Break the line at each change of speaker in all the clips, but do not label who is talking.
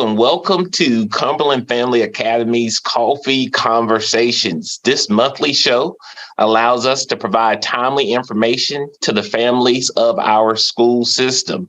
Hello and welcome to Cumberland Family Academy's Coffee Conversations. This monthly show allows us to provide timely information to the families of our school system.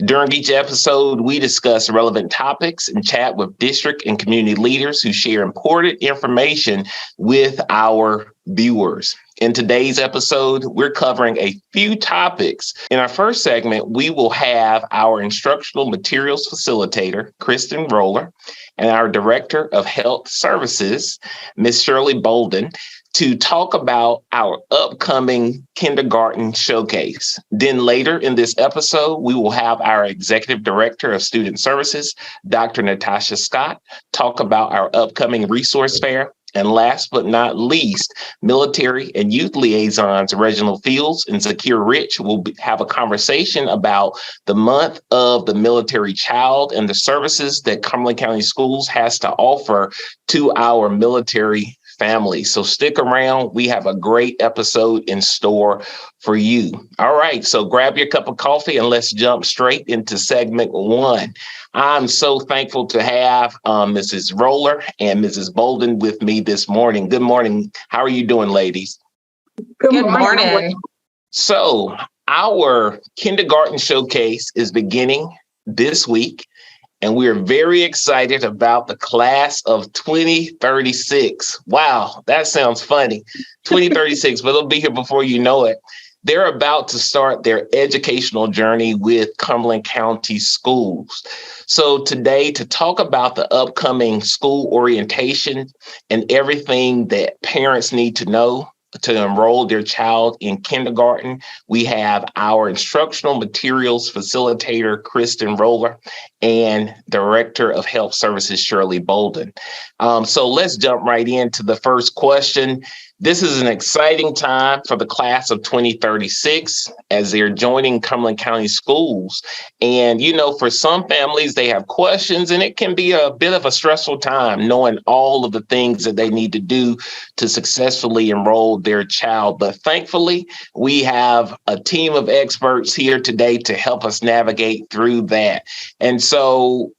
During each episode, we discuss relevant topics and chat with district and community leaders who share important information with our viewers. In today's episode, we're covering a few topics. In our first segment, we will have our instructional materials facilitator, Kristen Roller, and our Director of Health Services, Ms. Shirley Bolden, to talk about our upcoming kindergarten showcase. Then later in this episode, we will have our Executive Director of Student Services, Dr. Natasha Scott, talk about our upcoming resource fair. And last but not least, military and youth liaisons Reginald Fields and Zakir Rich will have a conversation about the month of the military child and the services that Cumberland County Schools has to offer to our military family. So stick around. We have a great episode in store for you. All right, so grab your cup of coffee and let's jump straight into segment one. I'm so thankful to have Mrs. Roller and Mrs. Bolden with me this morning. Good morning. How are you doing, ladies?
Good morning.
So our kindergarten showcase is beginning this week, and we're very excited about the class of 2036. Wow, that sounds funny. 2036, but it'll be here before you know it. They're about to start their educational journey with Cumberland County Schools. So today, to talk about the upcoming school orientation and everything that parents need to know to enroll their child in kindergarten, we have our instructional materials facilitator, Kristen Roller, and Director of Health Services, Shirley Bolden. So let's jump right into the first question. This is an exciting time for the class of 2036 as they're joining Cumberland County Schools. And, you know, for some families, they have questions, and it can be a bit of a stressful time knowing all of the things that they need to do to successfully enroll their child. But thankfully, we have a team of experts here today to help us navigate through that. And so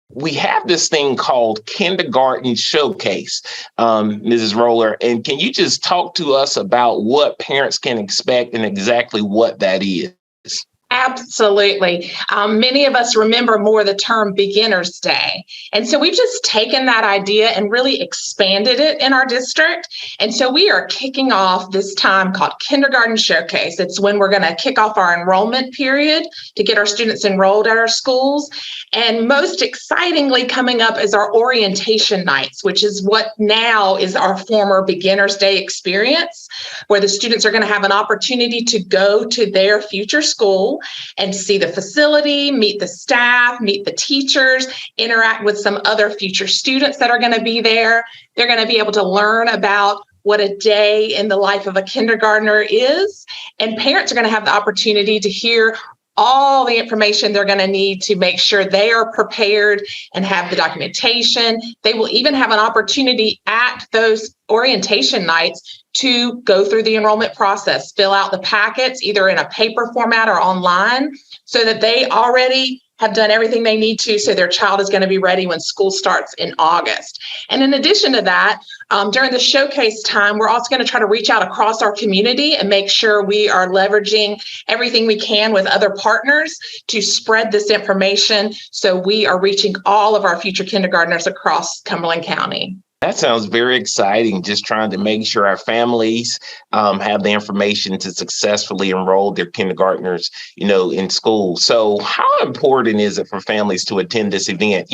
we have this thing called Kindergarten Showcase, Mrs. Roller, and can you just talk to us about what parents can expect and exactly what that is?
Absolutely. Many of us remember more the term Beginner's Day. And so we've just taken that idea and really expanded it in our district. And so we are kicking off this time called Kindergarten Showcase. It's when we're going to kick off our enrollment period to get our students enrolled at our schools. And most excitingly coming up is our orientation nights, which is what now is our former Beginner's Day experience, where the students are going to have an opportunity to go to their future school and see the facility, meet the staff, meet the teachers, interact with some other future students that are going to be there. They're going to be able to learn about what a day in the life of a kindergartner is. And parents are going to have the opportunity to hear all the information they're going to need to make sure they are prepared and have the documentation. They will even have an opportunity at those orientation nights to go through the enrollment process, fill out the packets, either in a paper format or online, so that they already have done everything they need to, so their child is going to be ready when school starts in August. And in addition to that, during the showcase time, we're also going to try to reach out across our community and make sure we are leveraging everything we can with other partners to spread this information so we are reaching all of our future kindergartners across Cumberland County.
That sounds very exciting, just trying to make sure our families have the information to successfully enroll their kindergartners, in school. So how important is it for families to attend this event?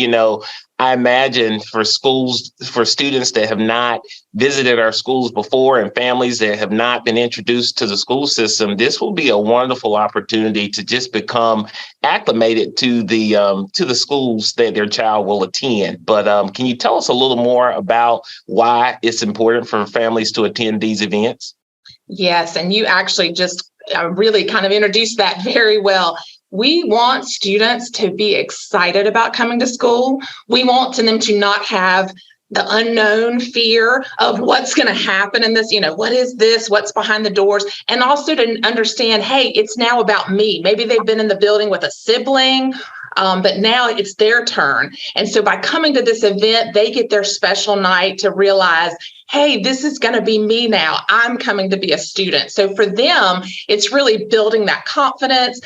I imagine for students that have not visited our schools before and families that have not been introduced to the school system, this will be a wonderful opportunity to just become acclimated to the schools that their child will attend. But can you tell us a little more about why it's important for families to attend these events?
Yes, and you actually just really kind of introduced that very well. We want students to be excited about coming to school. We want them to not have the unknown fear of what's going to happen in this, what is this, what's behind the doors, and also to understand, hey, it's now about me. Maybe they've been in the building with a sibling but now it's their turn. And so by coming to this event, they get their special night to realize, hey, this is going to be me now. I'm coming to be a student. So for them, it's really building that confidence,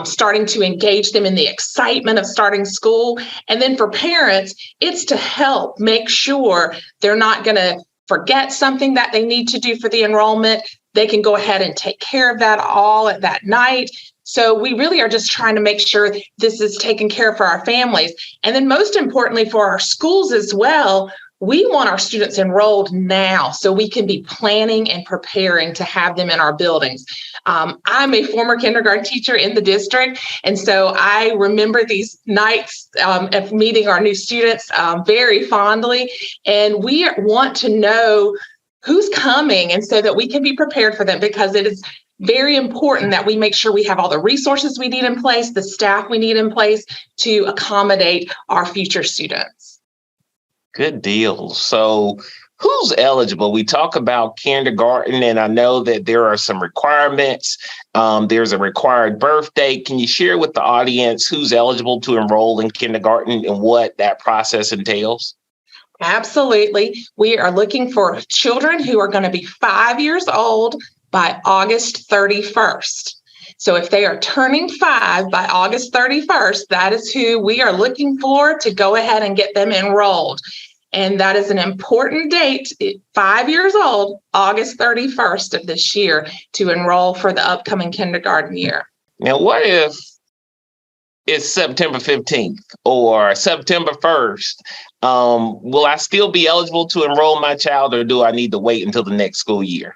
starting to engage them in the excitement of starting school. And then for parents, it's to help make sure they're not going to forget something that they need to do for the enrollment. They can go ahead and take care of that all at that night. So we really are just trying to make sure this is taken care of for our families. And then most importantly, for our schools as well, we want our students enrolled now so we can be planning and preparing to have them in our buildings. I'm a former kindergarten teacher in the district, and so I remember these nights of meeting our new students very fondly, and we want to know who's coming and so that we can be prepared for them, because it is very important that we make sure we have all the resources we need in place, the staff we need in place to accommodate our future students.
Good deal. So who's eligible? We talk about kindergarten, and I know that there are some requirements. There's a required birth date. Can you share with the audience who's eligible to enroll in kindergarten and what that process entails?
Absolutely. We are looking for children who are going to be 5 years old by August 31st. So if they are turning 5 by August 31st, that is who we are looking for to go ahead and get them enrolled. And that is an important date, 5 years old, August 31st of this year, to enroll for the upcoming kindergarten year.
Now, what if it's September 15th or September 1st? Will I still be eligible to enroll my child, or do I need to wait until the next school year?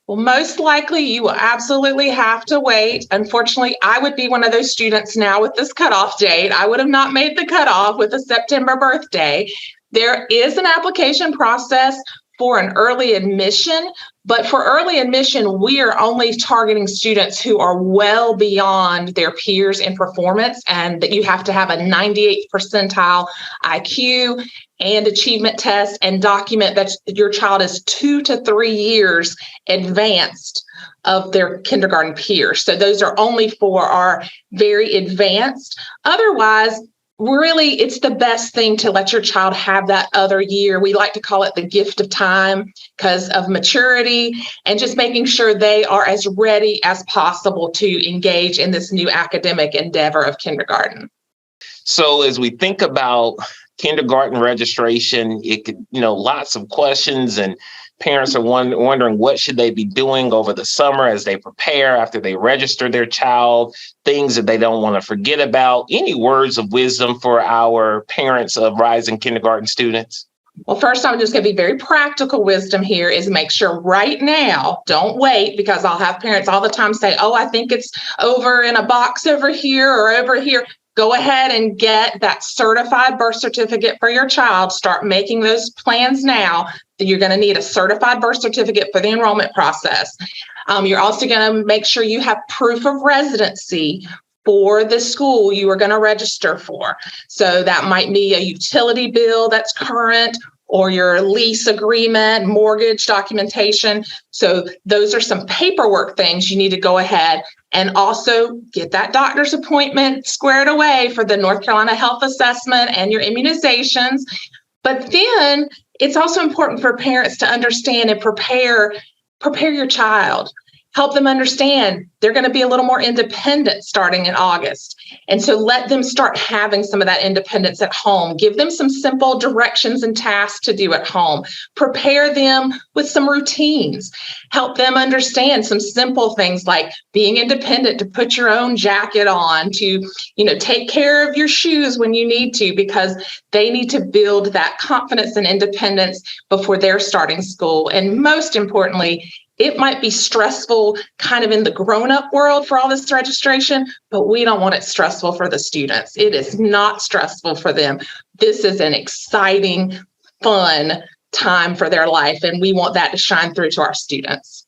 Well, most likely you will absolutely have to wait. Unfortunately, I would be one of those students now with this cutoff date. I would have not made the cutoff with a September birthday. There is an application process for an early admission, but for early admission, we are only targeting students who are well beyond their peers in performance, and that you have to have a 98th percentile IQ and achievement test, and document that your child is 2 to 3 years advanced of their kindergarten peers. So those are only for our very advanced. Otherwise, really, it's the best thing to let your child have that other year. We like to call it the gift of time because of maturity, and just making sure they are as ready as possible to engage in this new academic endeavor of kindergarten.
So as we think about kindergarten registration, it could, lots of questions, and parents are wondering what should they be doing over the summer as they prepare after they register their child, things that they don't want to forget about. Any words of wisdom for our parents of rising kindergarten students?
Well, first, I'm just going to be very practical wisdom here is make sure right now, don't wait, because I'll have parents all the time say, oh, I think it's over in a box over here or over here. Go ahead and get that certified birth certificate for your child. Start making those plans now. You're going to need a certified birth certificate for the enrollment process. You're also going to make sure you have proof of residency for the school you are going to register for. So that might be a utility bill that's current, or your lease agreement, mortgage documentation. So those are some paperwork things you need to go ahead and also get that doctor's appointment squared away for the North Carolina Health Assessment and your immunizations. But then it's also important for parents to understand and prepare your child. Help them understand they're going to be a little more independent starting in August. And so let them start having some of that independence at home. Give them some simple directions and tasks to do at home. Prepare them with some routines. Help them understand some simple things like being independent, to put your own jacket on, to, take care of your shoes when you need to, because they need to build that confidence and independence before they're starting school. And most importantly, it might be stressful kind of in the grown-up world for all this registration, but we don't want it stressful for the students. It is not stressful for them. This is an exciting, fun time for their life, and we want that to shine through to our students.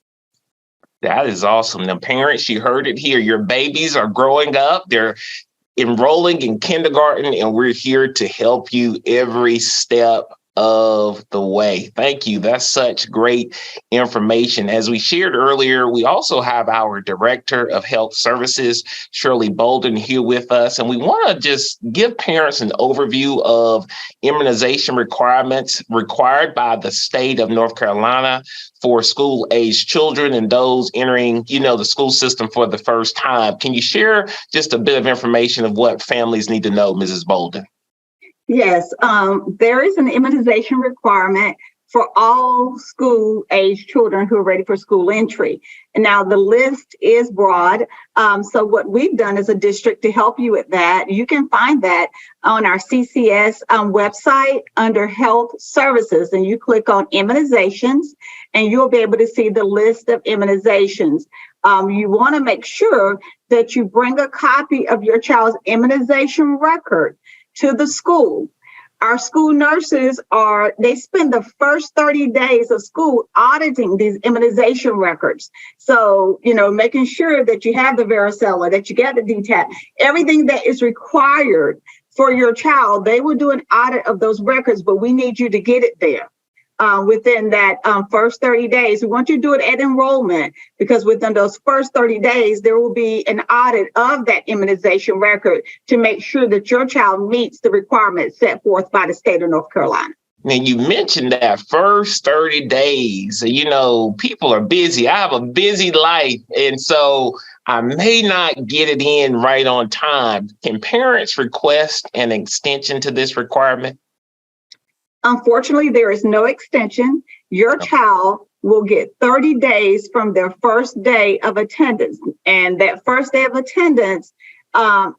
That is awesome. Now, parents, you heard it here. Your babies are growing up. They're enrolling in kindergarten, and we're here to help you every step of the way. Thank you. That's such great information. As we shared earlier, we also have our Director of Health Services, Shirley Bolden, here with us. And we want to just give parents an overview of immunization requirements required by the state of North Carolina for school-aged children and those entering, the school system for the first time. Can you share just a bit of information of what families need to know, Mrs. Bolden?
Yes, there is an immunization requirement for all school-age children who are ready for school entry. And now the list is broad. So what we've done as a district to help you with that, you can find that on our CCS website under Health Services, and you click on immunizations, and you'll be able to see the list of immunizations. You want to make sure that you bring a copy of your child's immunization record to the school. Our school nurses they spend the first 30 days of school auditing these immunization records. So, making sure that you have the varicella, that you get the DTaP, everything that is required for your child, they will do an audit of those records, but we need you to get it there. Within that first 30 days. We want you to do it at enrollment, because within those first 30 days, there will be an audit of that immunization record to make sure that your child meets the requirements set forth by the state of North Carolina.
And you mentioned that first 30 days, people are busy. I have a busy life. And so I may not get it in right on time. Can parents request an extension to this requirement?
Unfortunately, there is no extension. Your child will get 30 days from their first day of attendance. And that first day of attendance,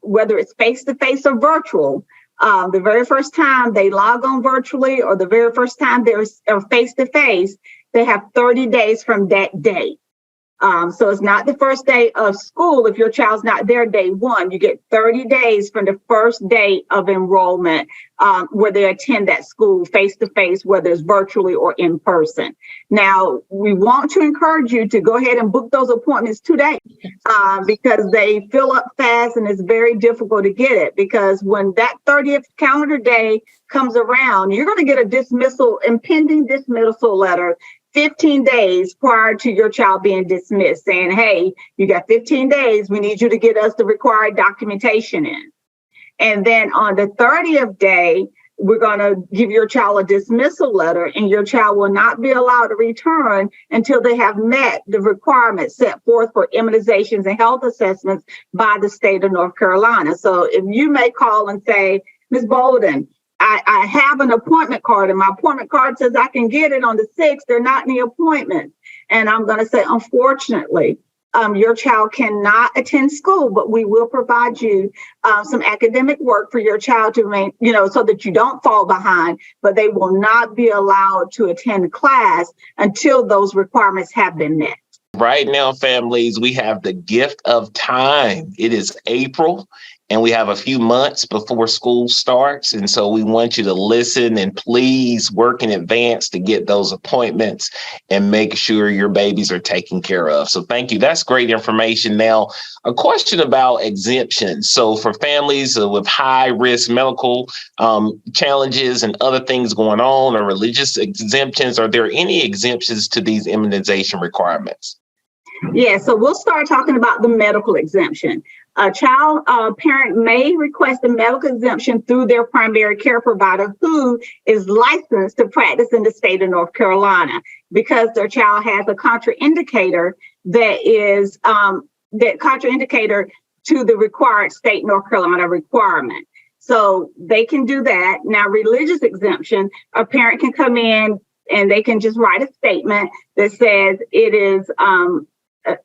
whether it's face-to-face or virtual, the very first time they log on virtually or the very first time they're face-to-face, they have 30 days from that day. So it's not the first day of school. If your child's not there day one, you get 30 days from the first day of enrollment where they attend that school face-to-face, whether it's virtually or in person. Now, we want to encourage you to go ahead and book those appointments today because they fill up fast and it's very difficult to get it, because when that 30th calendar day comes around, you're going to get a impending dismissal letter 15 days prior to your child being dismissed, saying, hey, you got 15 days. We need you to get us the required documentation in. And then on the 30th day, we're going to give your child a dismissal letter, and your child will not be allowed to return until they have met the requirements set forth for immunizations and health assessments by the state of North Carolina. So if you may call and say, Ms. Bolden, I have an appointment card, and my appointment card says I can get it on the 6th. They're not in the appointment. And I'm going to say, unfortunately, your child cannot attend school, but we will provide you some academic work for your child to remain, so that you don't fall behind, but they will not be allowed to attend class until those requirements have been met.
Right now, families, we have the gift of time. It is April, and we have a few months before school starts. And so we want you to listen and please work in advance to get those appointments and make sure your babies are taken care of. So thank you. That's great information. Now, a question about exemptions. So for families with high risk medical challenges and other things going on, or religious exemptions, are there any exemptions to these immunization requirements?
Yeah, so we'll start talking about the medical exemption. A parent may request a medical exemption through their primary care provider who is licensed to practice in the state of North Carolina, because their child has a contraindicator that is that contraindicator to the required state North Carolina requirement. So they can do that. Now, religious exemption, a parent can come in and they can just write a statement that says it is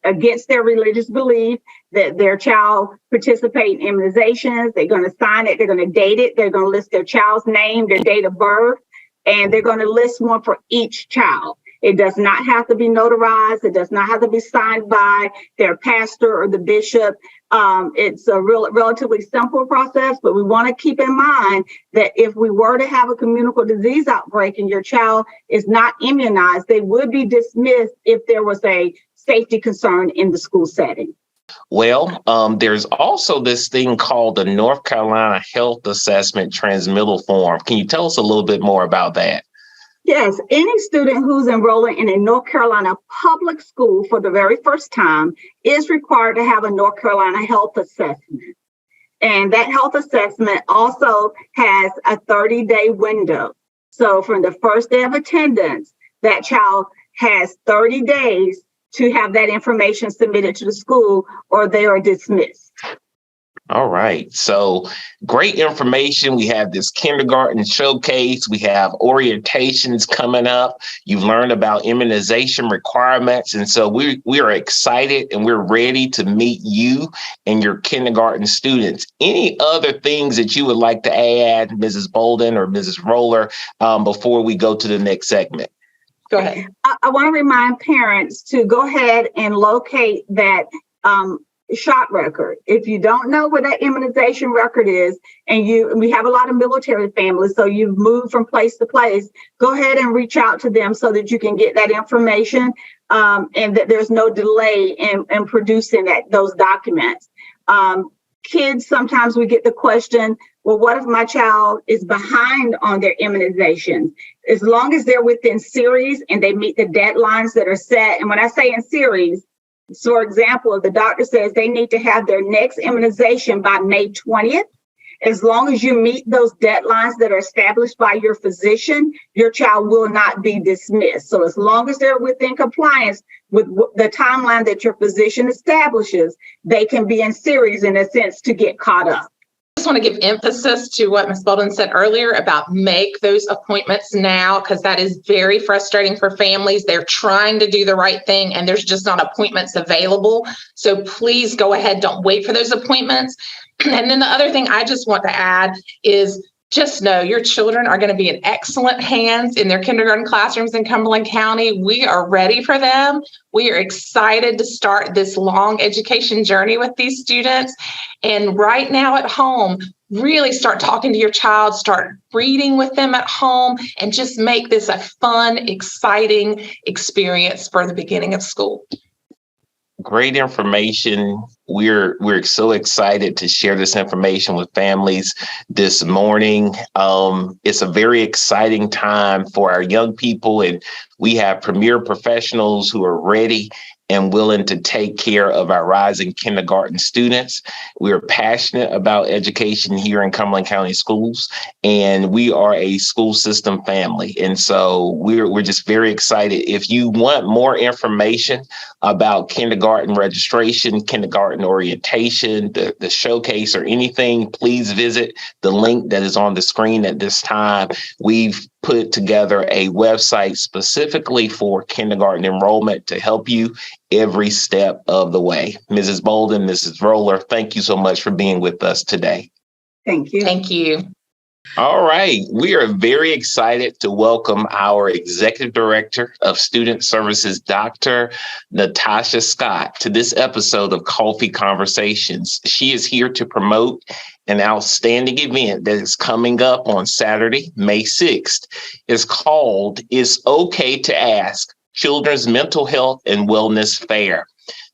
against their religious belief that their child participate in immunizations. They're going to sign it. They're going to date it. They're going to list their child's name, their date of birth, and they're going to list one for each child. It does not have to be notarized. It does not have to be signed by their pastor or the bishop. It's a relatively simple process, but we want to keep in mind that if we were to have a communicable disease outbreak and your child is not immunized, they would be dismissed if there was a safety concern in the school setting.
Well, there's also this thing called the North Carolina Health Assessment Transmittal Form. Can you tell us a little bit more about that?
Yes, any student who's enrolling in a North Carolina public school for the very first time is required to have a North Carolina health assessment. And that health assessment also has a 30-day window. So from the first day of attendance, that child has 30 days to have that information submitted to the school or they are dismissed.
All right. So great information. We have this kindergarten showcase. We have orientations coming up. You've learned about immunization requirements. And so we are excited and we're ready to meet you and your kindergarten students. Any other things that you would like to add, Mrs. Bolden or Mrs. Roller, before we go to the next segment?
Go ahead.
I want to remind parents to go ahead and locate that shot record. If you don't know what that immunization record is, and we have a lot of military families, so you've moved from place to place, go ahead and reach out to them so that you can get that information and that there's no delay in producing those documents. Kids, sometimes we get the question, well, what if my child is behind on their immunizations? As long as they're within series and they meet the deadlines that are set, and when I say in series, so, for example, if the doctor says they need to have their next immunization by May 20th, as long as you meet those deadlines that are established by your physician, your child will not be dismissed. So as long as they're within compliance with the timeline that your physician establishes, they can be in series in a sense to get caught up.
I just want to give emphasis to what Ms. Bolden said earlier about make those appointments now, because that is very frustrating for families. They're trying to do the right thing and there's just not appointments available. So please go ahead. Don't wait for those appointments. And then the other thing I just want to add is just know your children are going to be in excellent hands in their kindergarten classrooms in Cumberland County. We are ready for them. We are excited to start this long education journey with these students. And right now at home, really start talking to your child, start reading with them at home, and just make this a fun, exciting experience for the beginning of school.
Great information. We're so excited to share this information with families this morning. It's a very exciting time for our young people, and we have premier professionals who are ready and willing to take care of our rising kindergarten students. We are passionate about education here in Cumberland County Schools, and we are a school system family. And so we're just very excited. If you want more information about kindergarten registration, kindergarten orientation, the showcase, or anything, please visit the link that is on the screen at this time. We've put together a website specifically for kindergarten enrollment to help you every step of the way. Mrs. Bolden, Mrs. Roller, thank you so much for being with us today.
Thank you.
Thank you.
All right. We are very excited to welcome our Executive Director of Student Services, Dr. Natasha Scott, to this episode of Coffee Conversations. She is here to promote an outstanding event that is coming up on Saturday, May 6th. It's called It's Okay to Ask, Children's Mental Health and Wellness Fair.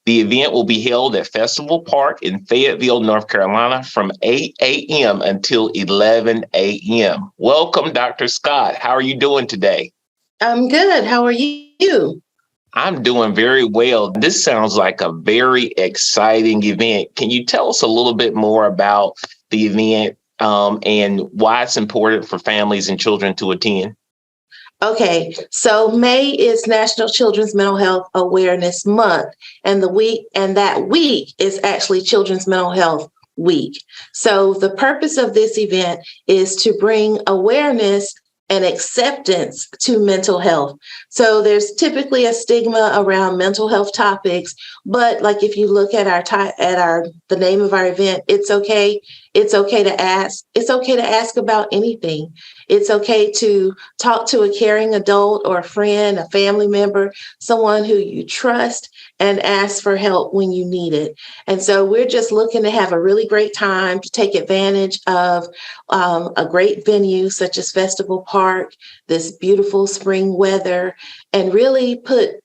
The event will be held at Festival Park in Fayetteville, North Carolina from 8 a.m. until 11 a.m. Welcome, Dr. Scott. How are you doing today?
I'm good. How are you?
I'm doing very well. This sounds like a very exciting event. Can you tell us a little bit more about the event and why it's important for families and children to attend?
Okay, so May is National Children's Mental Health Awareness Month, and that week is actually Children's Mental Health Week. So the purpose of this event is to bring awareness and acceptance to mental health. So there's typically a stigma around mental health topics, but like if you look at the name of our event, it's okay. It's okay to ask. It's okay to ask about anything. It's okay to talk to a caring adult or a friend, a family member, someone who you trust, and ask for help when you need it. And so we're just looking to have a really great time to take advantage of a great venue such as Festival Park, this beautiful spring weather, and really put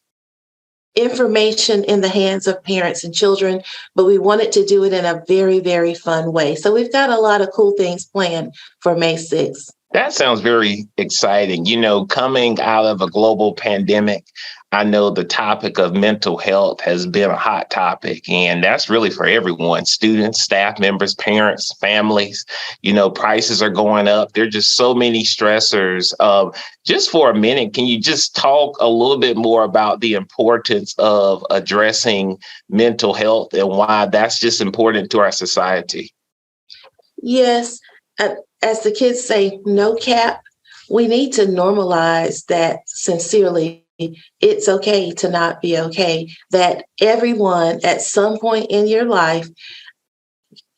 information in the hands of parents and children, but we wanted to do it in a very, very fun way. So we've got a lot of cool things planned for May 6th.
That sounds very exciting. Coming out of a global pandemic, I know the topic of mental health has been a hot topic, and that's really for everyone, students, staff members, parents, families. Prices are going up. There are just so many stressors. Just for a minute, can you just talk a little bit more about the importance of addressing mental health and why that's just important to our society?
Yes. As the kids say, no cap. We need to normalize that sincerely. It's okay to not be okay. That everyone at some point in your life,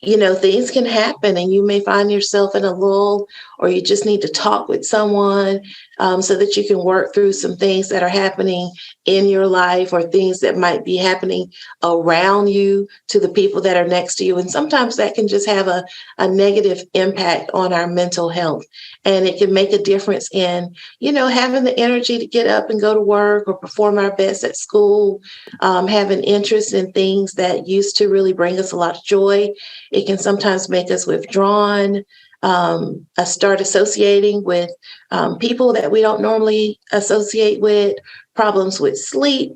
things can happen and you may find yourself in a lull, or you just need to talk with someone so that you can work through some things that are happening in your life or things that might be happening around you to the people that are next to you. And sometimes that can just have a negative impact on our mental health. And it can make a difference in, having the energy to get up and go to work or perform our best at school, having interest in things that used to really bring us a lot of joy. It can sometimes make us withdrawn, start associating with people that we don't normally associate with, problems with sleep,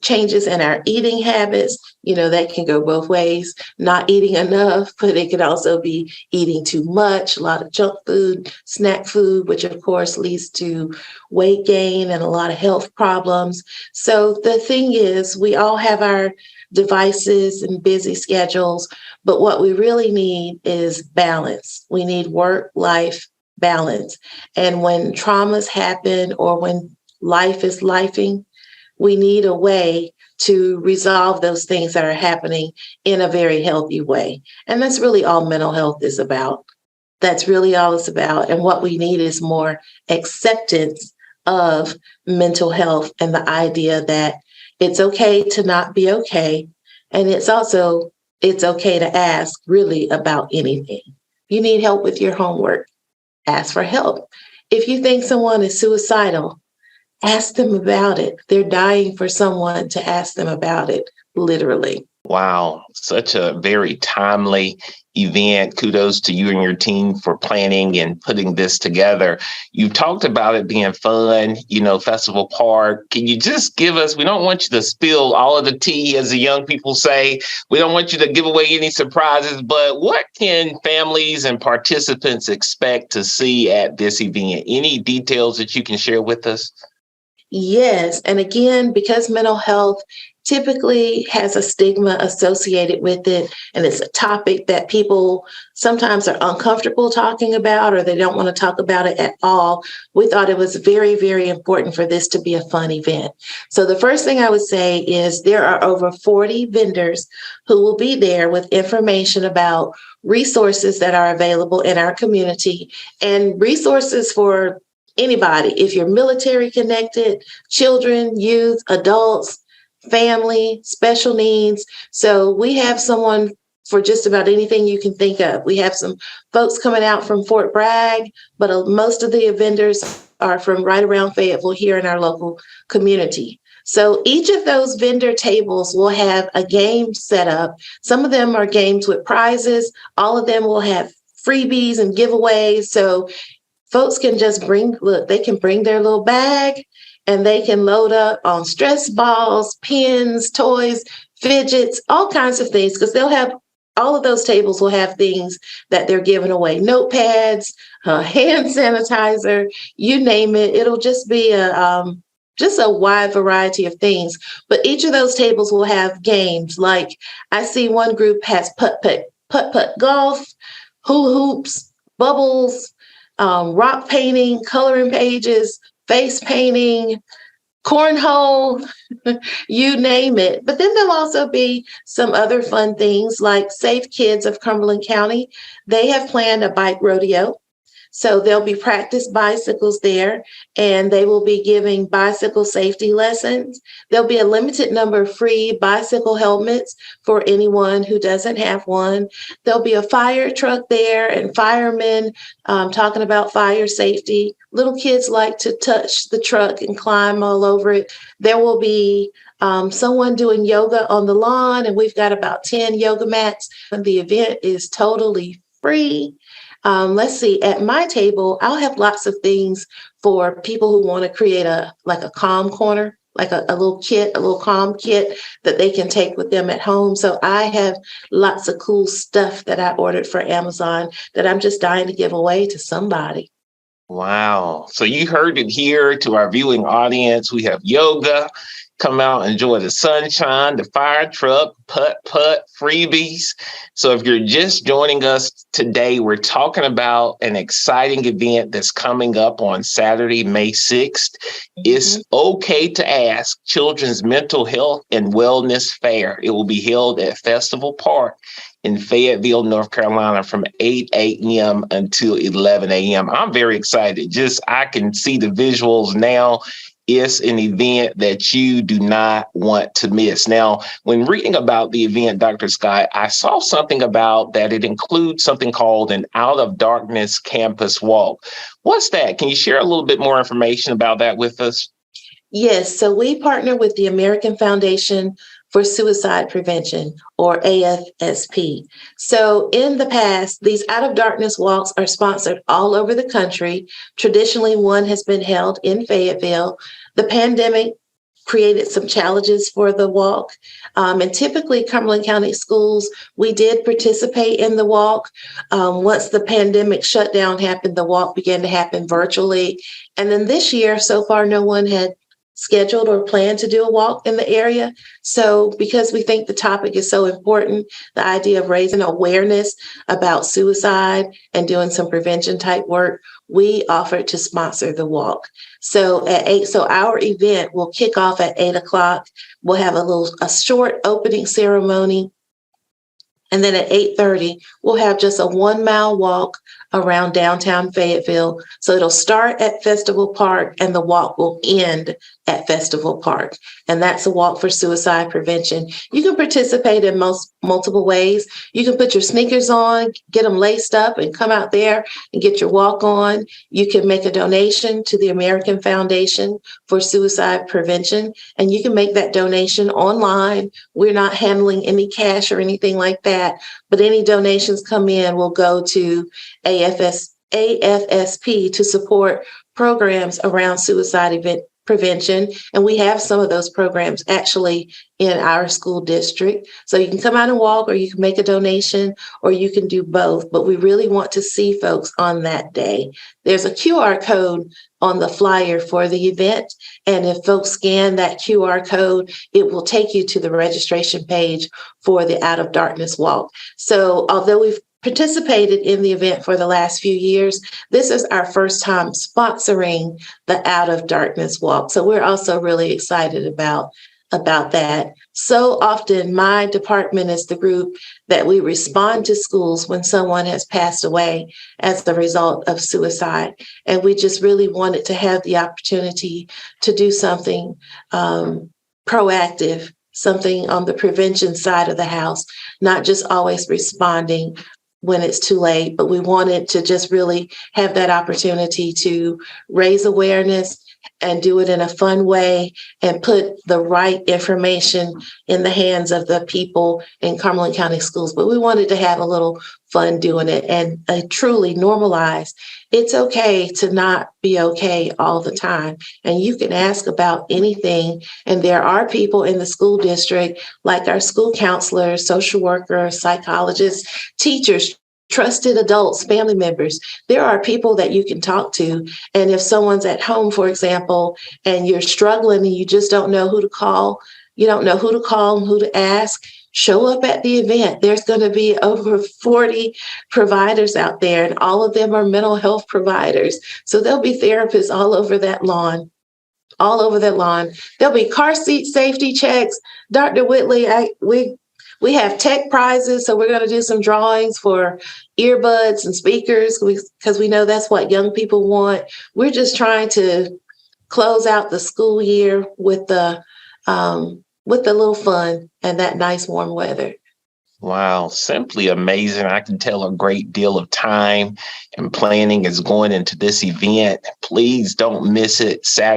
changes in our eating habits. That can go both ways, not eating enough, but it could also be eating too much, a lot of junk food, snack food, which of course leads to weight gain and a lot of health problems. So the thing is, we all have our devices and busy schedules, but what we really need is balance. We need work-life balance. And when traumas happen or when life is lifing, we need a way to resolve those things that are happening in a very healthy way. And that's really all mental health is about. That's really all it's about. And what we need is more acceptance of mental health and the idea that it's okay to not be okay. And it's okay to ask really about anything. You need help with your homework, ask for help. If you think someone is suicidal, ask them about it. They're dying for someone to ask them about it, literally.
Wow, such a very timely event. Kudos to you and your team for planning and putting this together. You talked about it being fun, Festival Park. Can you just give us, we don't want you to spill all of the tea, as the young people say. We don't want you to give away any surprises, but what can families and participants expect to see at this event? Any details that you can share with us?
Yes. And again, because mental health typically has a stigma associated with it, and it's a topic that people sometimes are uncomfortable talking about, or they don't want to talk about it at all, we thought it was very, very important for this to be a fun event. So the first thing I would say is there are over 40 vendors who will be there with information about resources that are available in our community and resources for anybody. If you're military connected, children, youth, adults, family, special needs. So we have someone for just about anything you can think of. We have some folks coming out from Fort Bragg, but most of the vendors are from right around Fayetteville here in our local community. So each of those vendor tables will have a game set up. Some of them are games with prizes. All of them will have freebies and giveaways. So folks can just they can bring their little bag and they can load up on stress balls, pens, toys, fidgets, all kinds of things, because all of those tables will have things that they're giving away, notepads, hand sanitizer, you name it. It'll just be just a wide variety of things. But each of those tables will have games. Like I see one group has putt-putt golf, hula hoops, bubbles, rock painting, coloring pages, face painting, cornhole, you name it. But then there'll also be some other fun things like Safe Kids of Cumberland County. They have planned a bike rodeo. So there'll be practice bicycles there, and they will be giving bicycle safety lessons. There'll be a limited number of free bicycle helmets for anyone who doesn't have one. There'll be a fire truck there and firemen talking about fire safety. Little kids like to touch the truck and climb all over it. There will be someone doing yoga on the lawn, and we've got about 10 yoga mats. And the event is totally free. Let's see, at my table, I'll have lots of things for people who want to create a calm corner, like a little calm kit that they can take with them at home. So I have lots of cool stuff that I ordered for Amazon that I'm just dying to give away to somebody.
Wow. So you heard it here to our viewing audience. We have yoga. Come out, enjoy the sunshine, the fire truck, putt, freebies. So if you're just joining us today, we're talking about an exciting event that's coming up on Saturday, May 6th. It's okay to ask Children's Mental Health and Wellness Fair. It will be held at Festival Park in Fayetteville, North Carolina from 8 a.m. until 11 a.m. I'm very excited. I can see the visuals now. It's an event that you do not want to miss. Now, when reading about the event, Dr. Scott, I saw something about that it includes something called an Out of Darkness Campus Walk. What's that? Can you share a little bit more information about that with us?
Yes, so we partner with the American Foundation for Suicide Prevention, or AFSP. So in the past, these Out of Darkness walks are sponsored all over the country. Traditionally, one has been held in Fayetteville. The pandemic created some challenges for the walk. And typically, Cumberland County Schools, we did participate in the walk. Once the pandemic shutdown happened, the walk began to happen virtually. And then this year, so far, no one had scheduled or planned to do a walk in the area. So because we think the topic is so important, the idea of raising awareness about suicide and doing some prevention type work, we offered to sponsor the walk. So our event will kick off at 8:00. We'll have a short opening ceremony. And then at 8:30, we'll have just a 1-mile walk around downtown Fayetteville. So it'll start at Festival Park and the walk will end at Festival Park. And that's a walk for suicide prevention. You can participate in multiple ways. You can put your sneakers on, get them laced up and come out there and get your walk on. You can make a donation to the American Foundation for Suicide Prevention, and you can make that donation online. We're not handling any cash or anything like that, but any donations come in will go to AFSP to support programs around suicide prevention. And we have some of those programs actually in our school district. So you can come out and walk, or you can make a donation, or you can do both. But we really want to see folks on that day. There's a QR code on the flyer for the event. And if folks scan that QR code, it will take you to the registration page for the Out of Darkness Walk. So although we've participated in the event for the last few years, this is our first time sponsoring the Out of Darkness Walk. So we're also really excited about that. So often my department is the group that we respond to schools when someone has passed away as the result of suicide. And we just really wanted to have the opportunity to do something proactive, something on the prevention side of the house, not just always responding when it's too late, but we wanted to just really have that opportunity to raise awareness and do it in a fun way and put the right information in the hands of the people in Cumberland County Schools. But we wanted to have a little fun doing it and truly normalize. It's okay to not be okay all the time. And you can ask about anything. And there are people in the school district, like our school counselors, social workers, psychologists, teachers, trusted adults, family members. There are people that you can talk to. And if someone's at home, for example, and you're struggling and you just don't know who to call, you don't know who to call and who to ask, show up at the event. There's going to be over 40 providers out there, and all of them are mental health providers. So there'll be therapists all over that lawn. There'll be car seat safety checks. Dr. Whitley, We have tech prizes, so we're going to do some drawings for earbuds and speakers because we know that's what young people want. We're just trying to close out the school year with the little fun and that nice warm weather.
Wow, simply amazing. I can tell a great deal of time and planning is going into this event. Please don't miss it Saturday.